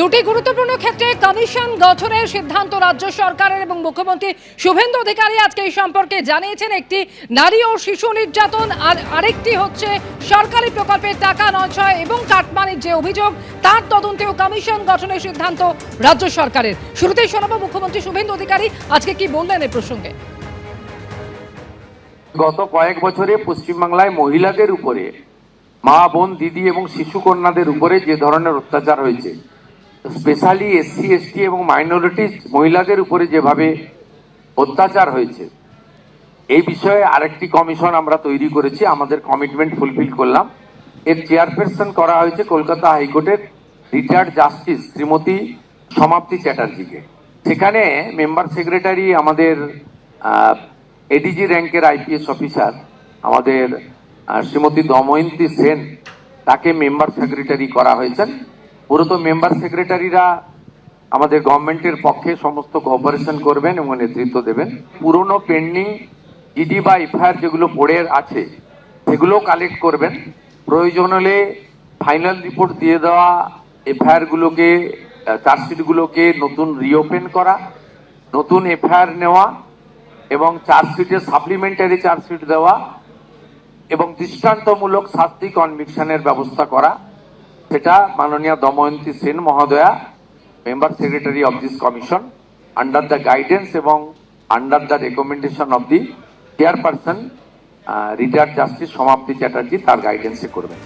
দুটি গুরুত্বপূর্ণ ক্ষেত্রে কমিশন গঠনের সিদ্ধান্ত রাজ্য সরকারের এবং মুখ্যমন্ত্রী শুভেন্দু অধিকারী আজকে এই সম্পর্কে জানিয়েছেন। একটি নারী ও শিশু নির্যাতন আর আরেকটি হচ্ছে সরকারি প্রকল্পের টাকা নয় এবং কাটমানির যে অভিযোগ তার তদন্তেও কমিশন গঠনের সিদ্ধান্ত রাজ্য সরকারের। শুরুতেই শোনাবো মুখ্যমন্ত্রী শুভেন্দু অধিকারী আজকে কি বললেন এই প্রসঙ্গে। গত কয়েক বছরে পশ্চিমবাংলায় মহিলাদের উপরে, মা বোন দিদি এবং শিশু কন্যাদের উপরে যে ধরনের অত্যাচার হয়েছে, স্পেশালি এসসি এসটি এবং মাইনরিটিস মহিলাদের উপরে যেভাবে অত্যাচার হয়েছে, এই বিষয়ে আরেকটি কমিশন আমরা তৈরি করেছি। আমাদের কমিটমেন্ট ফুলফিল করলাম। এর চেয়ারপারসন করা হয়েছে কলকাতা হাইকোর্টের রিটায়ার্ড জাস্টিস শ্রীমতী সমাপ্তি চ্যাটার্জিকে। সেখানে মেম্বার সেক্রেটারি আমাদের এডিজি র্যাঙ্কের আইপিএস অফিসার আমাদের শ্রীমতী দময়ন্তী সেন, তাকে মেম্বার সেক্রেটারি করা হয়েছেন। মূলত মেম্বার সেক্রেটারিরা আমাদের গভর্নমেন্টের পক্ষে সমস্ত কোঅপারেশন করবেন এবং নেতৃত্ব দেবেন। পুরনো পেন্ডিং ইডি বা এফআইআর যেগুলো পড়ে আছে সেগুলো কালেক্ট করবেন। প্রয়োজন হলে ফাইনাল রিপোর্ট দিয়ে দেওয়া এফআইআর গুলোকে, চার্জশিটগুলোকে নতুন রিওপেন করা, নতুন এফআইআর নেওয়া এবং চার্জশিটে সাপ্লিমেন্টারি চার্জশিট দেওয়া এবং দৃষ্টান্তমূলক শাস্তি কনভিকশনের ব্যবস্থা করা, সেটা মাননীয় দময়ন্তী সেন মহোদয়া, member secretary of this commission, under the guidance এবং under the recommendation of the chairperson retired justice Samapti Chatterjee, তার গাইডেন্সে করবেন।